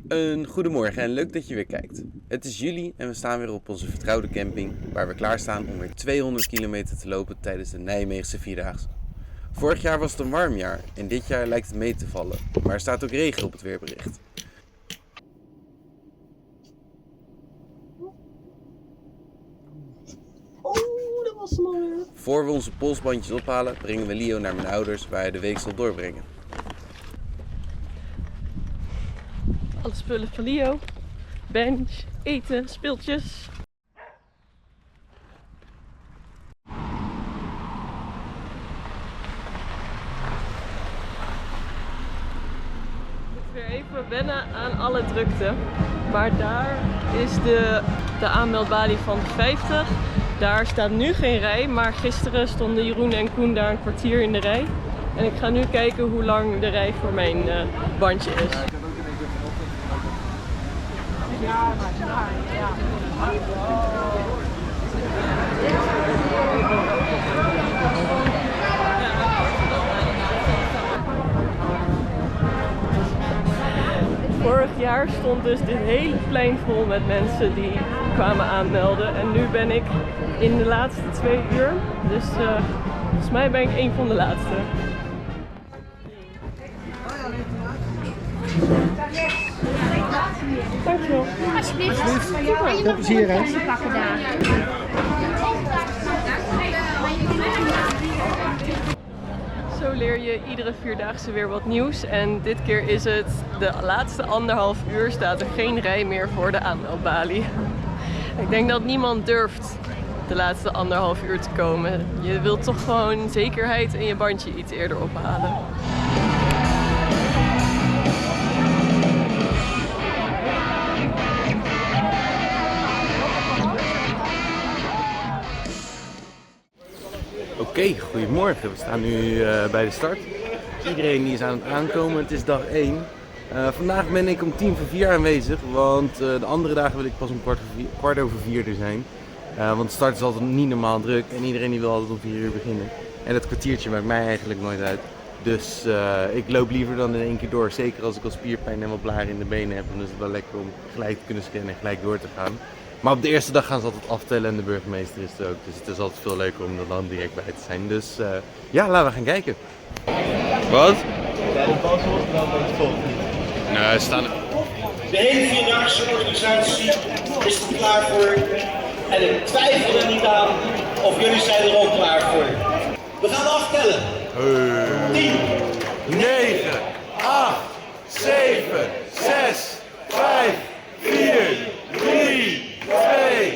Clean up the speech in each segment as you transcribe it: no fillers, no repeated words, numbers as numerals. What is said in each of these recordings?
Een goedemorgen en leuk dat je weer kijkt. Het is juli en we staan weer op onze vertrouwde camping, waar we klaarstaan om weer 200 kilometer te lopen tijdens de Nijmeegse Vierdaagse. Vorig jaar was het een warm jaar en dit jaar lijkt het mee te vallen, maar er staat ook regen op het weerbericht. Dat was hem alweer. Voor we onze polsbandjes ophalen, brengen we Leo naar mijn ouders waar hij de week zal doorbrengen. Alle spullen van Leo. Bench, eten, speeltjes. Ik moet weer even wennen aan alle drukte. Maar daar is de aanmeldbalie van de 50. Daar staat nu geen rij, maar gisteren stonden Jeroen en Koen daar een kwartier in de rij. En ik ga nu kijken hoe lang de rij voor mijn bandje is. Vorig jaar stond dus dit hele plein vol met mensen die kwamen aanmelden. En nu ben ik in de laatste 2 uur. Dus volgens mij ben ik een van de laatste. Dankjewel. Alsjeblieft. Veel plezier, hè? Pakken daar. Zo leer je iedere Vierdaagse weer wat nieuws. En dit keer is het de laatste 1,5 uur staat er geen rij meer voor de aanmeldbalie. Ik denk dat niemand durft de laatste 1,5 uur te komen. Je wilt toch gewoon zekerheid en je bandje iets eerder ophalen. Oké, goedemorgen. We staan nu bij de start. Iedereen die is aan het aankomen. Het is dag 1. Vandaag ben ik om 3:45 aanwezig, want de andere dagen wil ik pas om 3:15 er zijn. Want de start is altijd niet normaal druk en iedereen die wil altijd om 4 uur beginnen. En dat kwartiertje maakt mij eigenlijk nooit uit. Dus ik loop liever dan in 1 keer door. Zeker als ik al spierpijn en wat blaren in de benen heb, dan is het wel lekker om gelijk te kunnen scannen en gelijk door te gaan. Maar op de eerste dag gaan ze altijd aftellen en de burgemeester is er ook. Dus het is altijd veel leuker om er dan direct bij te zijn. Dus ja, laten we gaan kijken. Wat? Nee, we staan er. De hele Vierdaagse organisatie is er klaar voor. En ik twijfel er niet aan of jullie zijn er ook klaar voor. We gaan aftellen. 10, 9, 8, 7, 6, 5, 4, 3, 2, 1.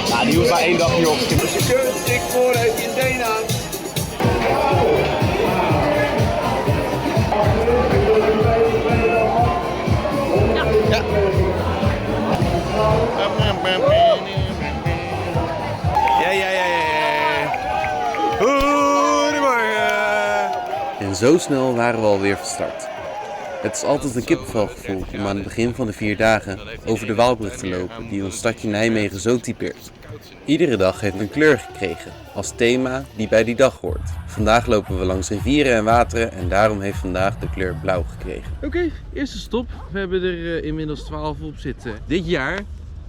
Ja, die hoeft maar 1 dag niet op. Dus je kunt dik vooruit je teen aan. Ja. Goedemorgen. En zo snel waren we alweer van start. Het is altijd een kippenvelgevoel om aan het begin van de 4 dagen over de Waalbrug te lopen die ons stadje Nijmegen zo typeert. Iedere dag heeft een kleur gekregen, als thema die bij die dag hoort. Vandaag lopen we langs rivieren en wateren en daarom heeft vandaag de kleur blauw gekregen. Oké, eerste stop. We hebben er inmiddels 12 op zitten. Dit jaar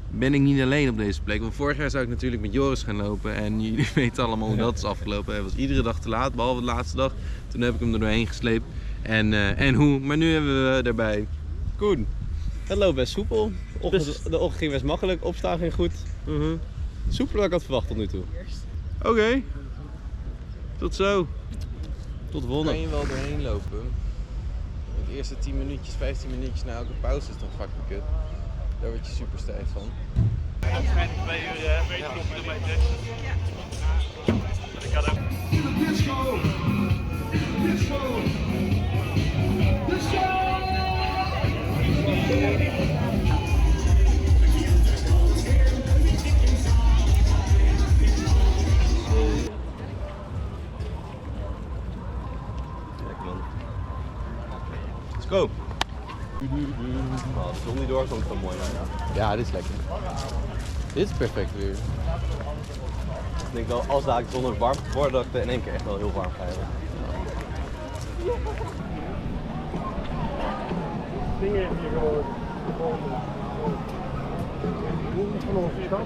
ben ik niet alleen op deze plek, want vorig jaar zou ik natuurlijk met Joris gaan lopen en jullie weten allemaal hoe dat is afgelopen. Hij was iedere dag te laat, behalve de laatste dag. Toen heb ik hem er doorheen gesleept. En hoe, maar nu hebben we erbij Koen. Het loopt best soepel. De ochtend ging best makkelijk, opstaan ging goed. Soepeler dan ik had verwacht tot nu toe. Oké. Tot zo. Tot de volgende. Kan je wel doorheen lopen? De eerste 10 minuutjes, 15 minuutjes na elke pauze is toch fucking kut. Daar word je super stijf van. Waarschijnlijk 2 uur kilometer. Ik had ook. Let's go! Als de zon niet doorkomt, is dat mooi. Ja, dit is lekker. Dit is perfect weer. Ik denk wel, als de zondag warm wordt, dat ik het in één keer echt wel heel warm ga hebben. Dingen hier gewoon. Van ons stad.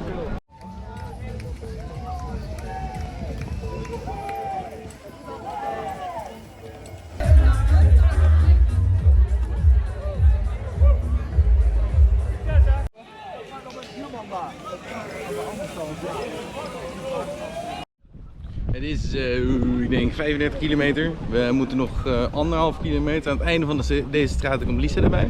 Het is, ik denk 35 kilometer. We moeten nog 1,5 kilometer. Aan het einde van deze straat komt Lisa erbij.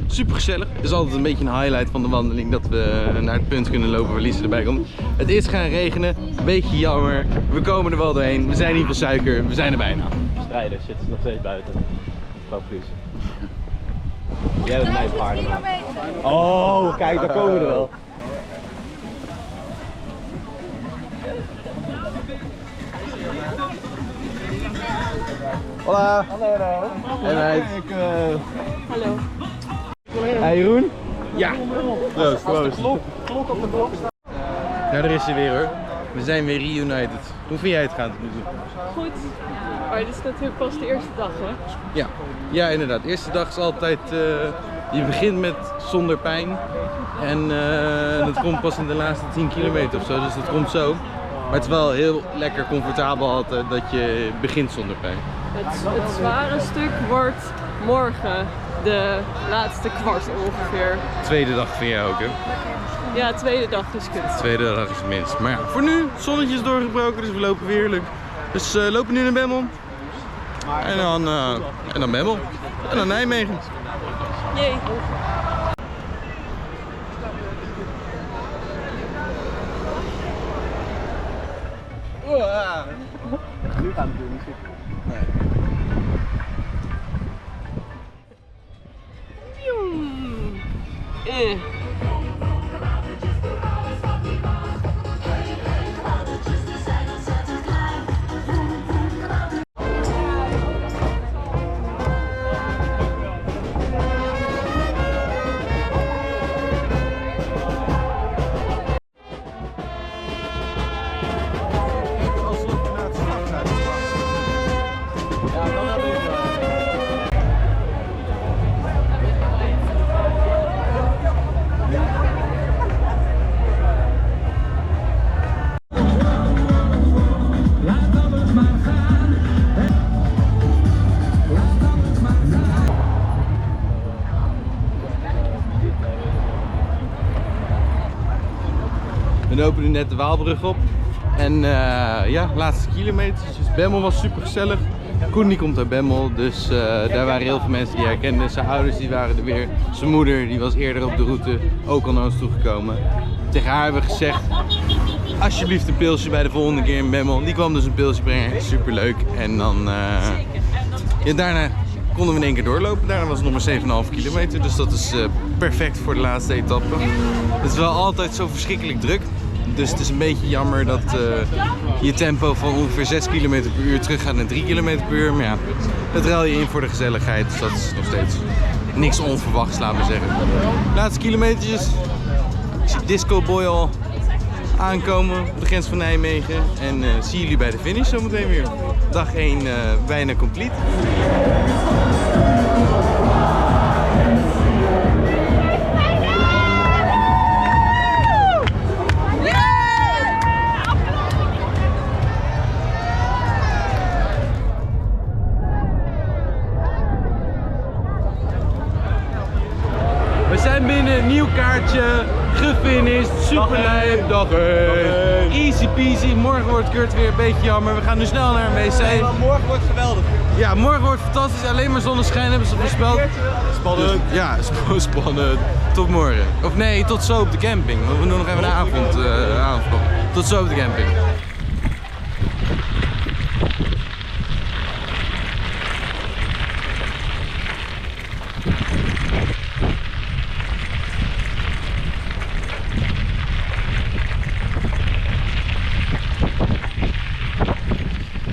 Super gezellig. Het is altijd een beetje een highlight van de wandeling dat we naar het punt kunnen lopen waar Lisa erbij komt. Het is gaan regenen, een beetje jammer. We komen er wel doorheen. We zijn niet van suiker, we zijn er bijna. Strijders zitten nog steeds buiten. Focus. Jij bent mijn paardenmaat. Oh, kijk, daar komen we er wel. Hola. Hallo. Hey meid. Hallo. Hey Jeroen. Ja. Proost, proost. Klok op de klok. Nou, daar is ze weer hoor. We zijn weer reunited. Hoe vind jij het gaan tot nu toe? Goed. Maar dit is natuurlijk pas de eerste dag, hè? Ja. Ja, inderdaad. De eerste dag is altijd, je begint met zonder pijn. En dat komt pas in de laatste 10 kilometer of zo, dus dat komt zo. Maar het is wel heel lekker comfortabel altijd dat je begint zonder pijn. Het zware stuk wordt morgen, de laatste kwart ongeveer. Tweede dag vind jij ook hè? Ja, tweede dag is kut. Tweede dag is het minst. Maar ja, voor nu, het zonnetje is doorgebroken, dus we lopen weer heerlijk. Dus we lopen nu naar Bemmel. En dan Bemmel. En dan Nijmegen. Jee. Nu gaat het niet goed. We lopen nu net de Waalbrug op. En ja, laatste kilometers. Dus Bemmel was super gezellig. Koen die komt uit Bemmel, dus daar waren heel veel mensen die herkenden. Zijn ouders die waren er weer. Zijn moeder die was eerder op de route ook al naar ons toegekomen. Tegen haar hebben we gezegd, alsjeblieft een pilsje bij de volgende keer in Bemmel. Die kwam dus een pilsje brengen, super leuk. En dan, ja, daarna konden we in één keer doorlopen. Daarna was het nog maar 7,5 kilometer, dus dat is perfect voor de laatste etappe. Het is wel altijd zo verschrikkelijk druk. Dus het is een beetje jammer dat je tempo van ongeveer 6 km per uur terug gaat naar 3 km per uur. Maar ja, dat ruil je in voor de gezelligheid. Dus dat is nog steeds niks onverwachts, laat maar zeggen. Laatste kilometertjes. Ik zie Disco Boy al aankomen op de grens van Nijmegen. En zie jullie bij de finish zometeen weer. Dag 1 bijna complete. We zijn binnen, nieuw kaartje, gefinished, super lijp, dag 1. Easy peasy, morgen wordt Kurt weer een beetje jammer, we gaan nu snel naar een wc. Nee, maar morgen wordt geweldig. Ja, morgen wordt fantastisch, alleen maar zonneschijn hebben ze voorspeld. Spannend. Dus, ja, spannend. Tot morgen. Of nee, tot zo op de camping, want we doen nog even de avond. Tot zo op de camping.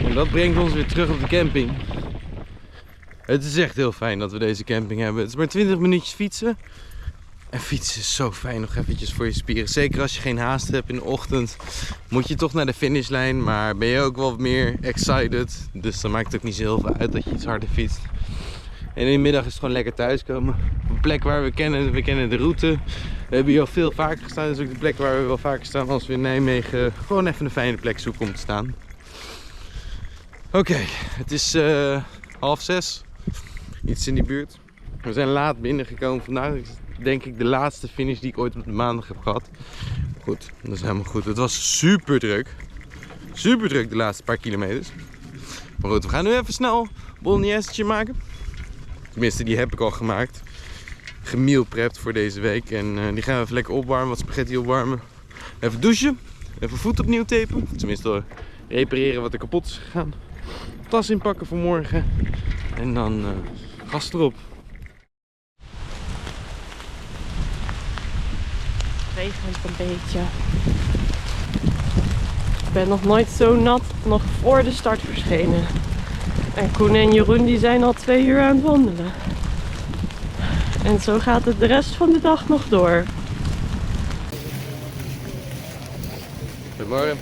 En dat brengt ons weer terug op de camping. Het is echt heel fijn dat we deze camping hebben. Het is maar 20 minuutjes fietsen. En fietsen is zo fijn, nog eventjes voor je spieren. Zeker als je geen haast hebt in de ochtend, moet je toch naar de finishlijn. Maar ben je ook wel meer excited, dus dan maakt het ook niet zo heel veel uit dat je iets harder fietst. En in de middag is het gewoon lekker thuiskomen. Op een plek waar we kennen de route. We hebben hier al veel vaker gestaan, dus ook de plek waar we wel vaker staan als we in Nijmegen gewoon even een fijne plek zoeken om te staan. Oké, het is 5:30, iets in die buurt. We zijn laat binnengekomen vandaag. Denk ik de laatste finish die ik ooit op de maandag heb gehad. Goed, dat is helemaal goed. Het was super druk. Super druk de laatste paar kilometers. Maar goed, we gaan nu even snel bolognese maken. Tenminste, die heb ik al gemaakt. Gemeal prept voor deze week. En die gaan we even lekker opwarmen, wat spaghetti opwarmen. Even douchen. Even voet opnieuw tapen. Tenminste, repareren wat er kapot is gegaan. Tas inpakken voor morgen. En dan gas erop. Regent een beetje. Ik ben nog nooit zo nat, nog voor de start verschenen. En Koen en Jeroen die zijn al 2 uur aan het wandelen. En zo gaat het de rest van de dag nog door. Goedemorgen.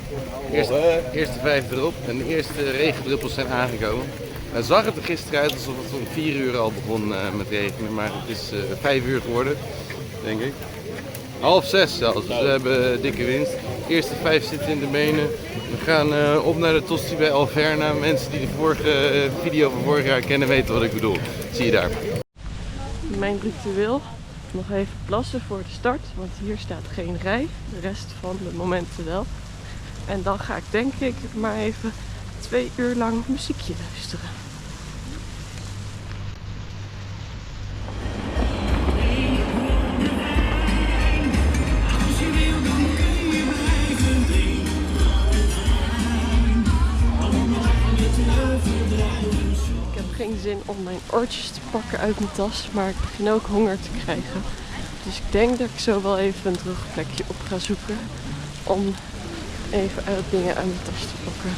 Eerste 5 erop en de eerste regendruppels zijn aangekomen. Het zag het er gisteren uit alsof het om 4 uur al begon met regenen, maar het is 5 uur geworden, denk ik. 5:30 zelfs, dus we hebben dikke winst. De eerste 5 zitten in de benen. We gaan op naar de Tosti bij Alverna. Mensen die de vorige video van vorig jaar kennen weten wat ik bedoel. Zie je daar. Mijn ritueel, nog even plassen voor de start, want hier staat geen rij. De rest van de momenten wel. En dan ga ik denk ik maar even 2 uur lang muziekje luisteren. Ik heb geen zin om mijn oortjes te pakken uit mijn tas, maar ik begin ook honger te krijgen. Dus ik denk dat ik zo wel even een terugplekje op ga zoeken om even dingen uit mijn tas te pakken.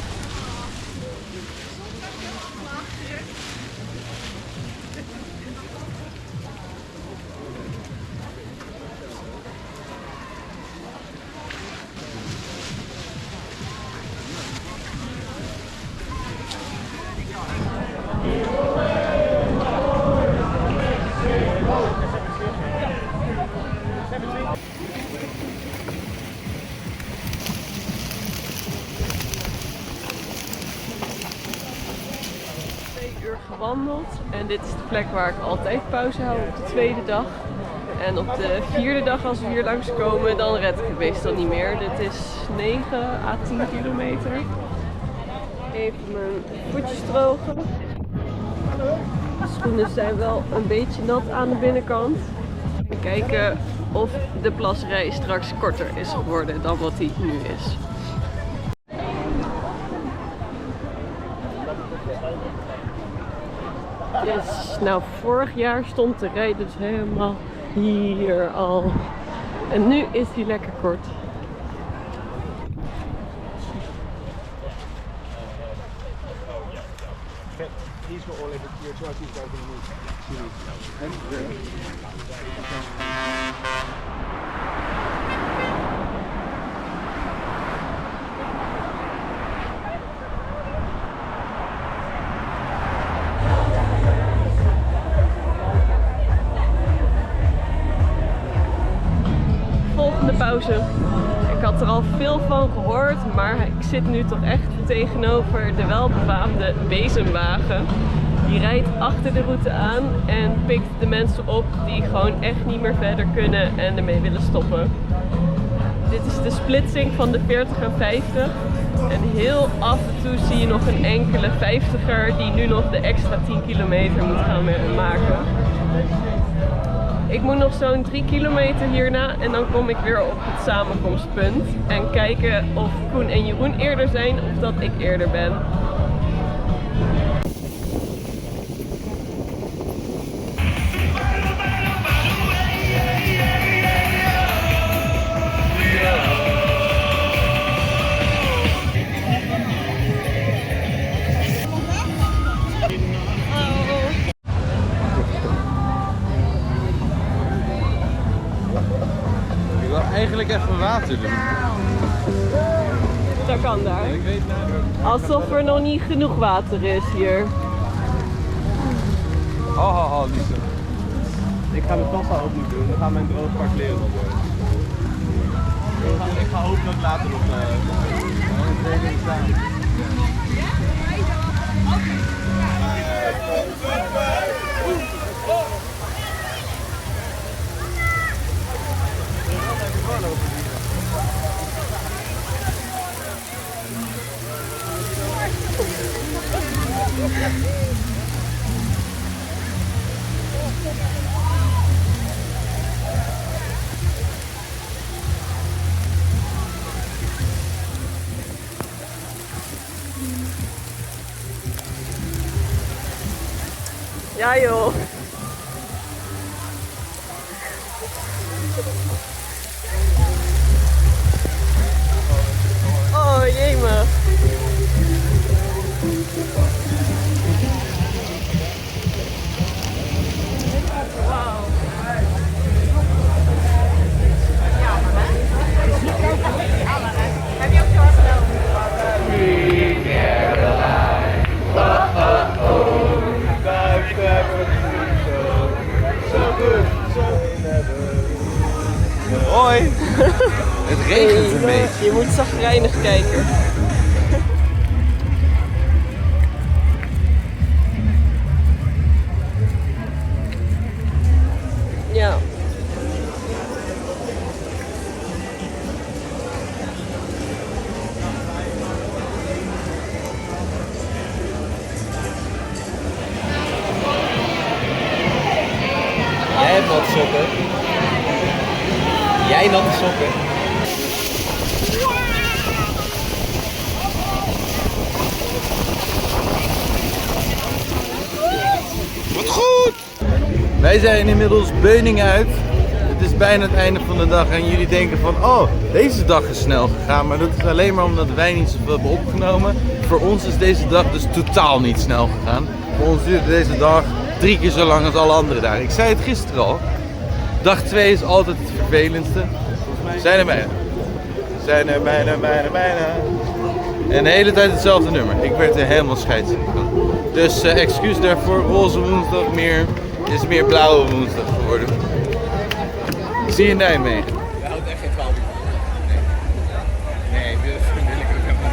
Gewandeld en dit is de plek waar ik altijd pauze hou op de tweede dag. En op de vierde dag als we hier langskomen, dan red ik het meestal niet meer. Dit is 9 à 10 kilometer. Even mijn voetjes drogen. De schoenen zijn wel een beetje nat aan de binnenkant. En kijken of de plasrij straks korter is geworden dan wat die nu is. Yes. Nou, vorig jaar stond de rij dus helemaal hier al. En nu is die lekker kort. Pauze. Ik had er al veel van gehoord, maar ik zit nu toch echt tegenover de welbefaamde bezemwagen. Die rijdt achter de route aan en pikt de mensen op die gewoon echt niet meer verder kunnen en ermee willen stoppen. Dit is de splitsing van de 40 en 50. En heel af en toe zie je nog een enkele 50er die nu nog de extra 10 kilometer moet gaan maken. Ik moet nog zo'n 3 kilometer hierna en dan kom ik weer op het samenkomstpunt. En kijken of Koen en Jeroen eerder zijn of dat ik eerder ben. even water doen. Dat kan daar. Alsof er nog niet genoeg water is hier. Lieve. Ik ga mijn pasta ook niet doen, dan gaan mijn droge paar kleren nog worden. Ik ga hopen dat ik later nog staan. Ja joh. Oh jemig. Wauw. Heb je ook zo hard gedaan? Hoi! Het regent een beetje. Je moet zagrijnig kijken. Ja. Jij hebt natte sokken. Jij natte sokken. Wat goed! Wij zijn inmiddels Beuningen uit. Het is bijna het einde van de dag en jullie denken van, oh, deze dag is snel gegaan. Maar dat is alleen maar omdat wij niet zoveel hebben opgenomen. Voor ons is deze dag dus totaal niet snel gegaan. Voor ons duurde deze dag 3 keer zo lang als alle andere dagen. Ik zei het gisteren al. Dag 2 is altijd het vervelendste. Zijn er bijna. Zijn er bijna. En de hele tijd hetzelfde nummer. Ik werd er helemaal scheidsrechter van. Dus excuus daarvoor. Roze woensdag is meer blauwe woensdag geworden. Ik zie je in Nijmegen. Je houdt echt geen 12 uur. Nee, dat wil ik ook helemaal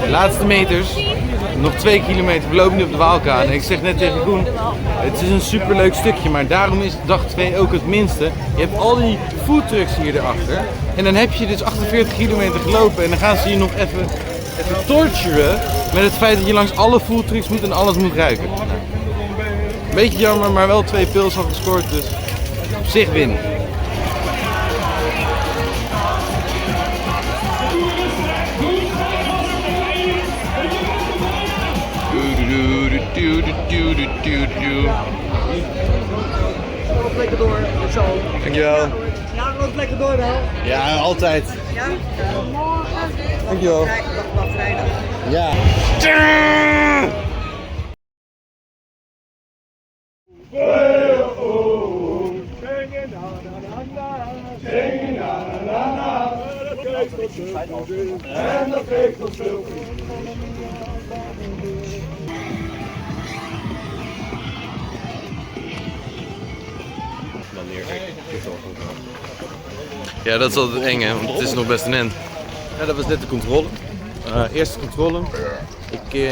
niet. Laatste meters. Nog 2 kilometer. We lopen nu op de Waalkade. En ik zeg net tegen Koen, het is een superleuk stukje, maar daarom is dag 2 ook het minste. Je hebt al die foodtrucks hier erachter. En dan heb je dus 48 kilometer gelopen en dan gaan ze je nog even torturen met het feit dat je langs alle foodtrucks moet en alles moet ruiken. Beetje jammer, maar wel 2 pils al gescoord, dus op zich winnen. Loopt lekker door, dat zo. Dankjewel. Ja, loopt lekker door wel. Ja, altijd. Ja? Dankjewel. Kijk, dag vrijdag. Ja. En dat geeft ons veel. Ja, dat is altijd eng, hè, want het is nog best een end. Ja, dat was net de controle. Eerste controle. Ik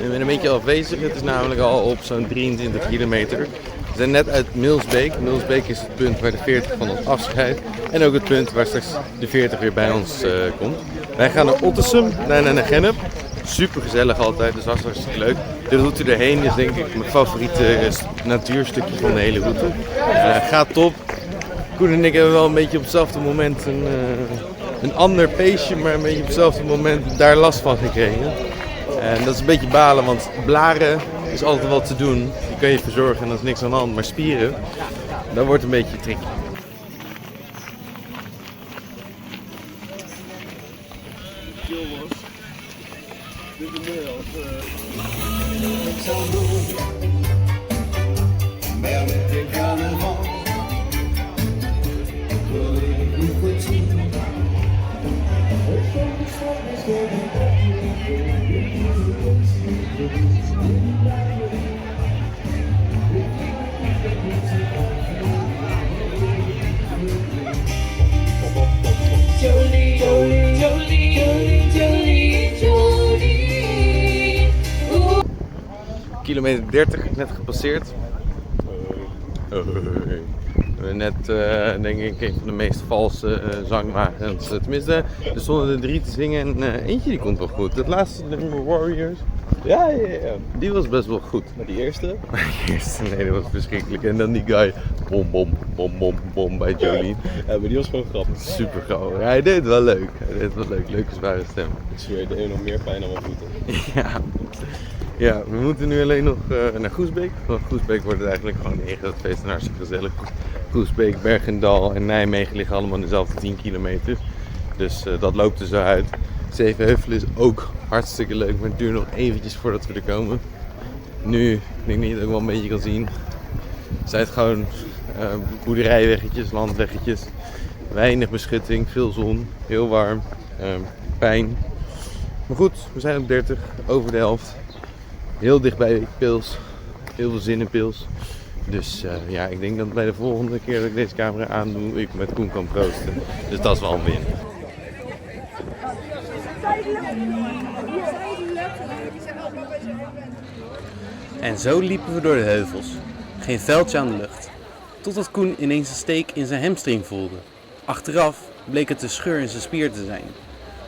ben een beetje afwezig. Het is namelijk al op zo'n 23 kilometer. We zijn net uit Milsbeek. Milsbeek is het punt waar de 40 van ons afscheidt. En ook het punt waar straks de 40 weer bij ons komt. Wij gaan naar Ottesum, daarna naar Gennep. Super gezellig altijd, dus dat was hartstikke leuk. De route erheen is denk ik mijn favoriete natuurstukje van de hele route. Gaat top. Koen en ik hebben wel een beetje op hetzelfde moment een ander paceje, maar een beetje op hetzelfde moment daar last van gekregen. En dat is een beetje balen, want blaren is altijd wat te doen. Die kan je verzorgen en dat is niks aan de hand. Maar spieren, dat wordt een beetje tricky. kilometer 30 net gepasseerd. We hebben net, denk ik, een van de meest valse zangwagens. Tenminste, er stonden er 3 te zingen en eentje die komt wel goed. Het laatste nummer, Warriors. Ja. Die was best wel goed. Maar die eerste? Nee, dat was verschrikkelijk. En dan die guy, bom bom bom bom bom bij Jolene. Ja, maar die was gewoon grappig. Super grappig. Ja, hij deed het wel leuk. Leuke zware stem. Ik zweer, het deed nog meer pijn dan mijn voeten. Ja, we moeten nu alleen nog naar Goesbeek. Van Goesbeek wordt het eigenlijk gewoon een groot feest en hartstikke gezellig. Goesbeek, Bergendal en Nijmegen liggen allemaal in dezelfde 10 kilometer. Dus dat loopt er zo uit. Zevenheuvelen is ook hartstikke leuk, maar het duurt nog eventjes voordat we er komen. Nu, ik denk dat je het ook wel een beetje kan zien, zijn het gewoon boerderijweggetjes, landweggetjes. Weinig beschutting, veel zon, heel warm, pijn. Maar goed, we zijn op 30, over de helft. Heel dichtbij Pils, heel veel zin in Pils. Dus ja, ik denk dat bij de volgende keer dat ik deze camera aandoe, ik met Koen kan proosten. Dus dat is wel een win. En zo liepen we door de heuvels. Geen veldje aan de lucht. Totdat Koen ineens een steek in zijn hamstring voelde. Achteraf bleek het een scheur in zijn spier te zijn.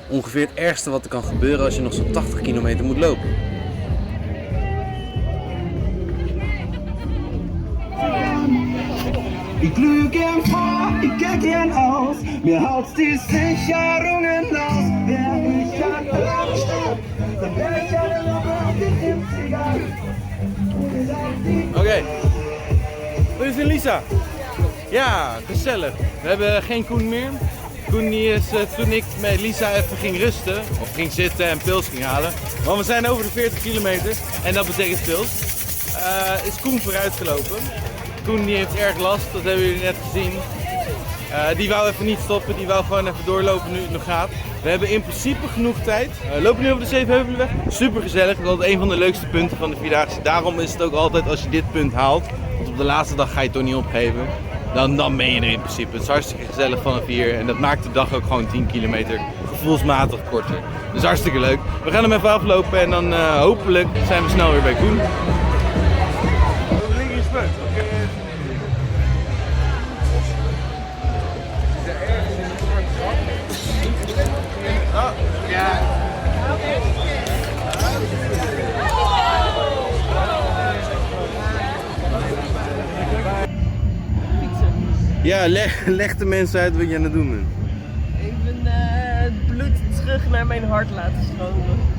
Ongeveer het ergste wat er kan gebeuren als je nog zo'n 80 kilometer moet lopen. Ich glüh gern vor, ich geh gern aus, mir haut's die Sicherungen aus. Wär ich an der Stadt, dann wär ich an der 70er. Oké, dit is Lisa. Ja, gezellig. We hebben geen Koen meer. Koen die is toen ik met Lisa even ging rusten, of ging zitten en pils ging halen. Want we zijn over de 40 kilometer en dat betekent pils. Is Koen vooruitgelopen. Koen die heeft erg last, dat hebben jullie net gezien. Die wou even niet stoppen, die wou gewoon even doorlopen nu het nog gaat. We hebben in principe genoeg tijd. We lopen nu over de Zevenheuvelenweg. Super gezellig, dat is altijd een van de leukste punten van de Vierdaagse. Daarom is het ook altijd als je dit punt haalt, want op de laatste dag ga je het toch niet opgeven. Dan ben je er in principe. Het is hartstikke gezellig vanaf hier en dat maakt de dag ook gewoon 10 kilometer gevoelsmatig korter. Dus hartstikke leuk. We gaan hem even aflopen en dan hopelijk zijn we snel weer bij Koen. Ja, leg de mensen uit wat je aan het doen bent. Even het bloed terug naar mijn hart laten stromen.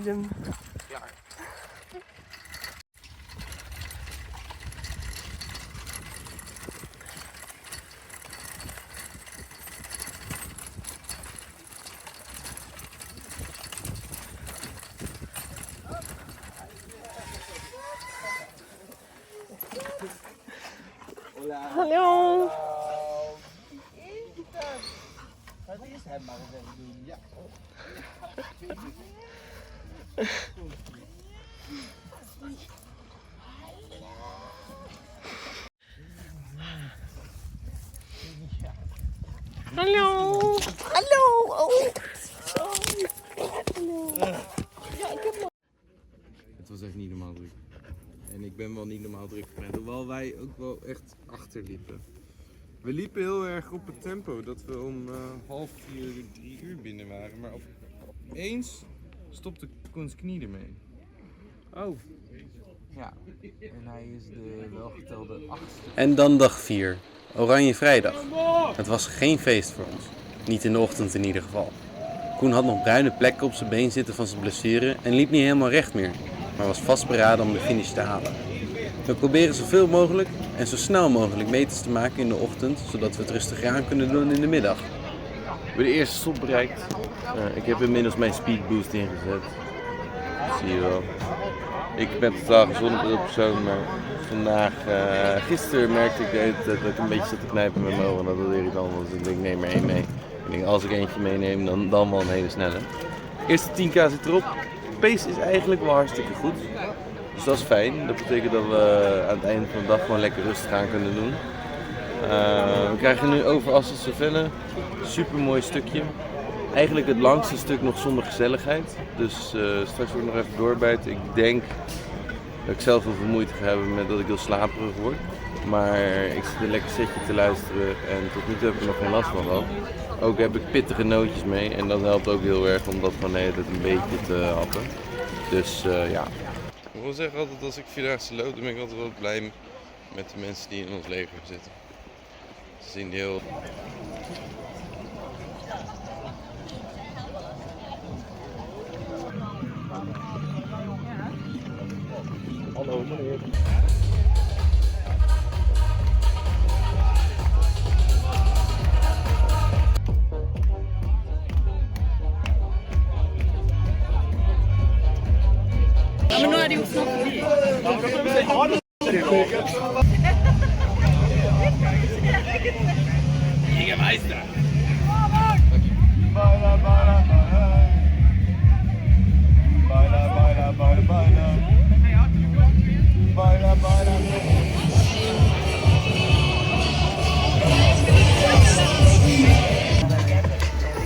Dim. Klaar. Hallo. Hallo. Hallo. Oh. Het was echt niet normaal druk. En ik ben wel niet normaal druk gewend, hoewel wij ook wel echt achterliepen. We liepen heel erg op het tempo dat we om 3:30, 3 uur binnen waren, maar opeens stopte Koens knie ermee. Oh. Ja, en hij is de welgetelde 8e. En dan dag 4, Oranje Vrijdag. Het was geen feest voor ons. Niet in de ochtend in ieder geval. Koen had nog bruine plekken op zijn been zitten van zijn blessure en liep niet helemaal recht meer, maar was vastberaden om de finish te halen. We proberen zoveel mogelijk en zo snel mogelijk meters te maken in de ochtend, zodat we het rustiger aan kunnen doen in de middag. We hebben de eerste stop bereikt. Ik heb inmiddels mijn speed boost ingezet. Dat zie je wel. Ik ben totaal gezonde persoon, maar gisteren merkte ik de hele tijd dat ik een beetje zat te knijpen met mijn ogen en dat was irritant, dus ik denk neem er één mee. Ik denk als ik eentje meeneem dan wel een hele snelle. Eerste 10k zit erop. Pace is eigenlijk wel hartstikke goed, dus dat is fijn. Dat betekent dat we aan het einde van de dag gewoon lekker rustig aan kunnen doen. We krijgen nu over Asselzervenne, super mooi stukje. Eigenlijk het langste stuk nog zonder gezelligheid, dus straks wil ik nog even doorbijten. Ik denk dat ik zelf veel moeite ga hebben met dat ik heel slaperig word. Maar ik zit een lekker setje te luisteren en tot nu toe heb ik er nog geen last van gehad. Ook heb ik pittige nootjes mee en dat helpt ook heel erg om dat van de hele tijd een beetje te happen. Dus ja. Ik wil zeggen altijd als ik vierdaagse loop, dan ben ik altijd wel blij met de mensen die in ons leger zitten. Ze zien heel... Hallo meneer.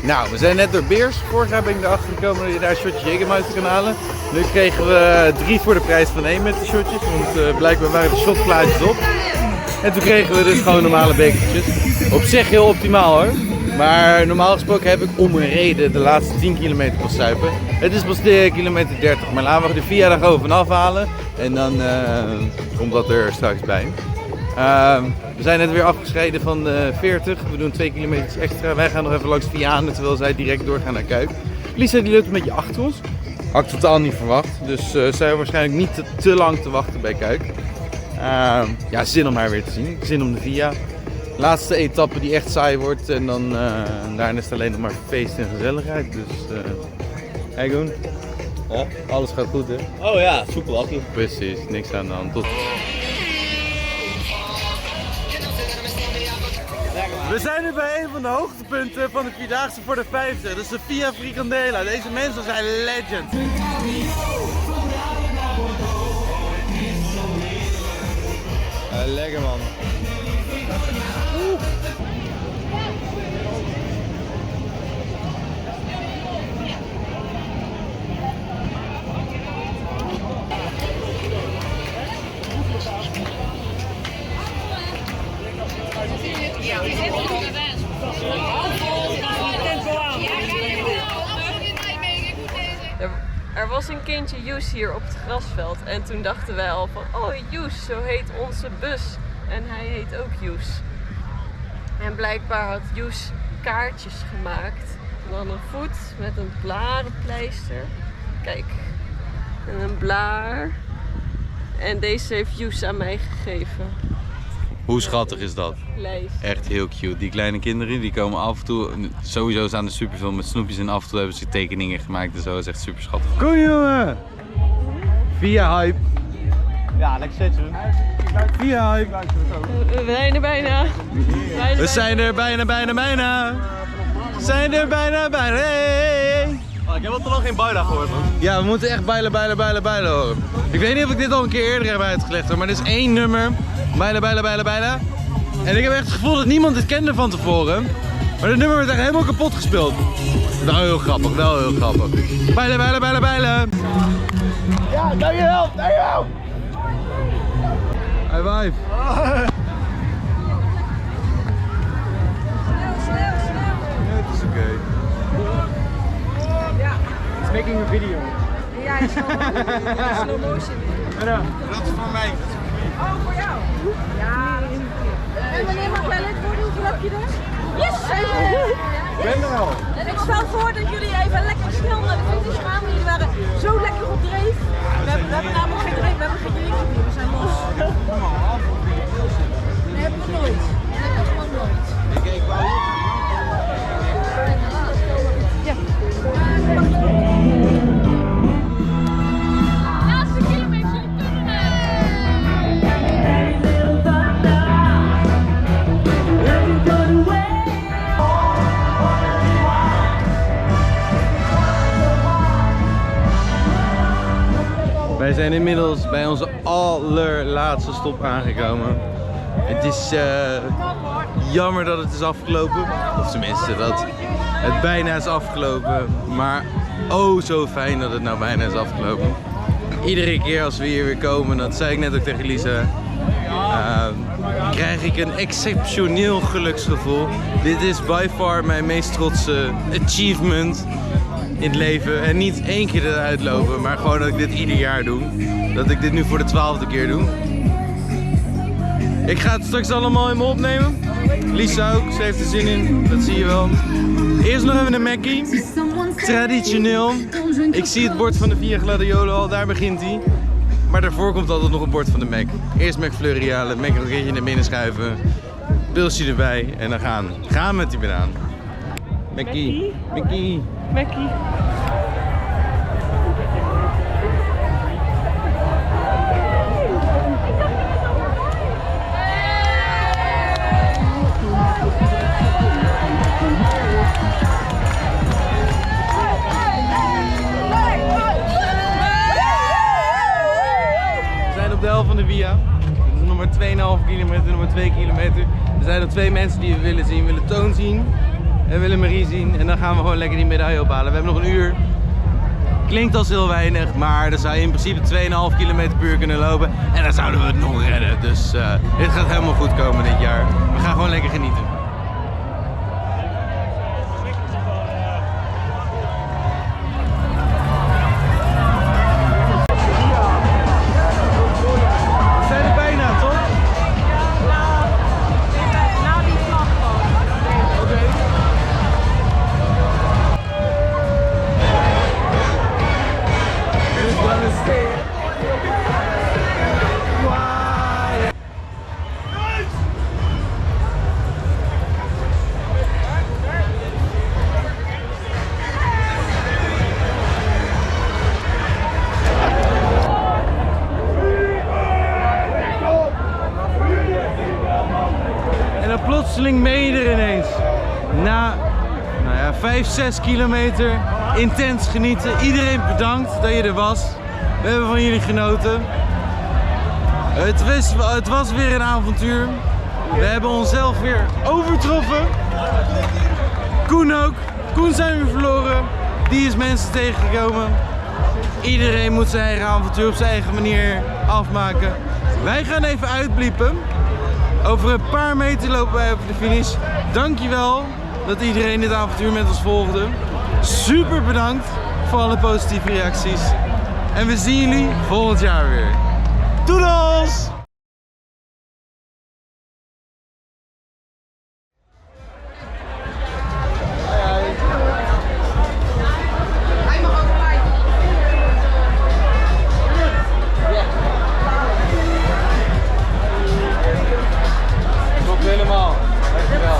Nou, we zijn net door Beers. Vorig jaar ben ik erachter gekomen dat je daar een shotje Jägermeister kan halen. Nu kregen we 3 voor de prijs van 1 met de shotjes, want blijkbaar waren de shotglaasjes op. En toen kregen we dus gewoon normale bekertjes. Op zich heel optimaal hoor. Maar normaal gesproken heb ik om een reden de laatste 10 kilometer pas zuipen. Het is pas de kilometer 30, maar laten we de VIA daar gewoon vanaf halen. En dan komt dat er straks bij. We zijn net weer afgescheiden van de 40. We doen 2 kilometer extra. Wij gaan nog even langs Vianen terwijl zij direct doorgaan naar Kuik. Lisa die loopt een beetje achter ons. Had ik totaal niet verwacht. Dus zij hebben waarschijnlijk niet te lang te wachten bij Kuik. Ja, zin om haar weer te zien. Zin om de VIA. Laatste etappe die echt saai wordt. En dan daarna is het alleen nog maar feest en gezelligheid. Dus hey Goen. Ja? Alles gaat goed hè? Oh ja, super lucky. Precies, niks aan de hand. Tot... We zijn nu bij een van de hoogtepunten van de Vierdaagse voor de 50. Dat is de Via Fricandela. Deze mensen zijn legend. Lekker man. Er was een kindje Joes hier op het grasveld en toen dachten wij al van oh Joes, zo heet onze bus. En hij heet ook Joes. En blijkbaar had Joes kaartjes gemaakt. En dan een voet met een blarenpleister. Kijk, en een blaar. En deze heeft Joes aan mij gegeven. Hoe schattig is dat? Lijst. Echt heel cute. Die kleine kinderen die komen af en toe, sowieso staan er superveel met snoepjes en af en toe hebben ze tekeningen gemaakt en zo. Dat is echt super schattig. Kom jongen! Via hype. Ja, lekker zitten. Via hype. We zijn er bijna. We zijn er bijna. We zijn er bijna. Hey! Oh, ik heb wel te lang geen bijna gehoord man. Ja, we moeten echt bijlen horen. Ik weet niet of ik dit al een keer eerder heb uitgelegd hoor, maar dit is 1 nummer. Bijlen. En ik heb echt het gevoel dat niemand dit kende van tevoren. Maar dit nummer werd echt helemaal kapot gespeeld. Wel heel grappig. Bijlen. Ja, dankjewel. High five. Het is oké. It's making a video. Ja, in slow motion. Dat is voor mij. Oh, voor jou? Ja. En wanneer mag jij lid worden? Hoeveel heb je er? Yes! Ik ben er al. Ik stel voor dat jullie even lekker snel naar de finish gaan. Jullie waren zo lekker op dreef. We hebben namelijk geen dreef, we hebben geen drink meer. We zijn los. We hebben het nooit. We hebben het gewoon nooit. Ik wou Laatste kilometer. zijn inmiddels bij onze allerlaatste stop aangekomen. Het is jammer dat het is afgelopen. Of tenminste dat het bijna is afgelopen. Maar oh zo fijn dat het nou bijna is afgelopen. Iedere keer als we hier weer komen, dat zei ik net ook tegen Lisa, krijg ik een exceptioneel geluksgevoel. Dit is by far mijn meest trotse achievement in het leven. En niet één keer eruit lopen, maar gewoon dat ik dit ieder jaar doe. Dat ik dit nu voor de 12e keer doe. Ik ga het straks allemaal in me opnemen. Lisa ook, ze heeft er zin in, dat zie je wel. Eerst nog even een Mackie. Traditioneel. Ik zie het bord van de Via Gladiola al, daar begint hij. Maar daarvoor komt altijd nog een bord van de Mac. Eerst McFlurry halen, Mac een keertje naar binnen schuiven. Pilsje erbij en dan gaan. Gaan met die banaan. Mackie. Mackie. Mackie. Op de helft van de Via. Het is nog maar 2,5 kilometer, nog maar 2 kilometer. Er zijn nog 2 mensen die we willen zien. We willen Toon zien en willen Marie zien. En dan gaan we gewoon lekker die medaille ophalen. We hebben nog een uur. Klinkt als heel weinig, maar dan zou je in principe 2,5 kilometer per uur kunnen lopen. En dan zouden we het nog redden. Dus dit gaat helemaal goed komen dit jaar. We gaan gewoon lekker genieten. Plotseling ben je er ineens. Na 5-6 kilometer intens genieten. Iedereen bedankt dat je er was. We hebben van jullie genoten. Het was weer een avontuur. We hebben onszelf weer overtroffen. Koen ook. Koen zijn we verloren. Die is mensen tegengekomen. Iedereen moet zijn eigen avontuur op zijn eigen manier afmaken. Wij gaan even uitbliepen. Over een paar meter lopen wij over de finish. Dankjewel dat iedereen dit avontuur met ons volgde. Super bedankt voor alle positieve reacties. En we zien jullie volgend jaar weer. Doedels! Helemaal. Dankjewel.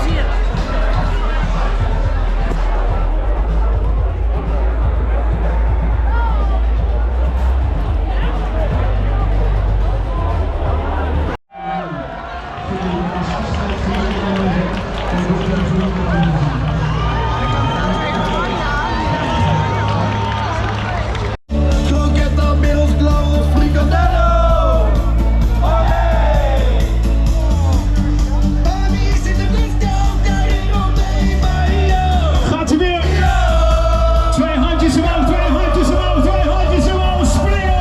Go get the middle glow of fricadello. Gaat u weer? 2 handjes omhoog, 2 handjes omhoog, 2 handjes omhoog, springen!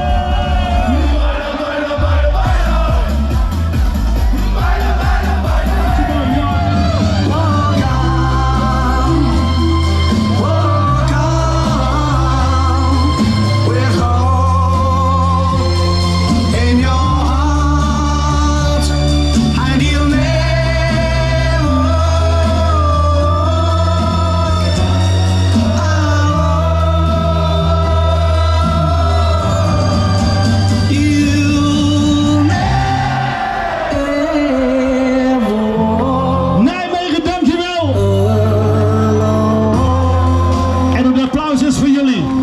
Nijmegen, dankjewel! En een applaus is voor jullie.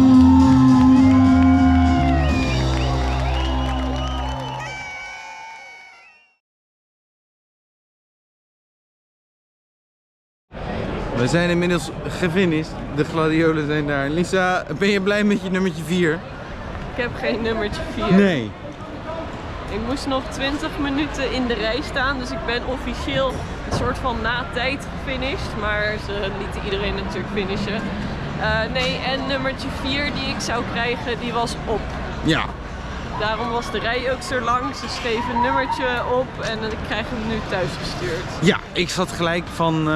We zijn inmiddels gefinished. De gladiolen zijn daar. Lisa, ben je blij met je nummertje 4? Ik heb geen nummertje 4. Nee. Ik moest nog 20 minuten in de rij staan, dus ik ben officieel een soort van na tijd gefinished. Maar ze lieten iedereen natuurlijk finishen. Nee, en nummertje 4 die ik zou krijgen, die was op. Ja. Daarom was de rij ook zo lang. Ze schreven een nummertje op en ik krijg hem nu thuis gestuurd. Ja, ik zat gelijk van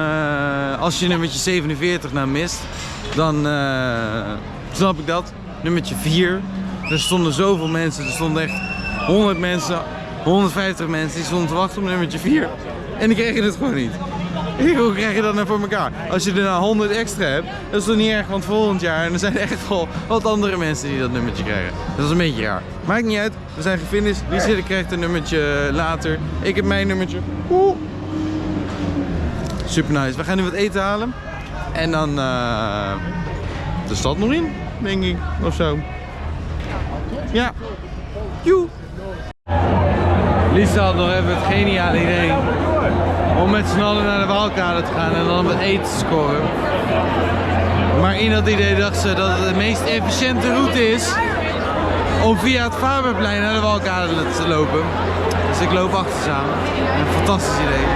als je nummertje 47 nou mist, dan snap ik dat. Nummertje 4. Er stonden zoveel mensen, er stonden echt 100 mensen, 150 mensen die stonden te wachten op nummertje 4. En die kregen het gewoon niet. Hoe krijg je dat nou voor elkaar? Als je er nou 100 extra hebt, dat is toch niet erg, want volgend jaar en er zijn echt wel wat andere mensen die dat nummertje krijgen. Dat is een beetje raar. Maakt niet uit, we zijn gefinished. Wie zit krijgt een nummertje later. Ik heb mijn nummertje. Woe. Super nice. We gaan nu wat eten halen. En dan de stad nog in, denk ik, of zo. Ja. Joe. Lisa had nog even het geniale idee om met z'n allen naar de Waalkade te gaan en dan wat eten te scoren. Maar in dat idee dacht ze dat het de meest efficiënte route is om via het Faberplein naar de Waalkade te lopen. Dus ik loop achter ze aan. Een fantastisch idee.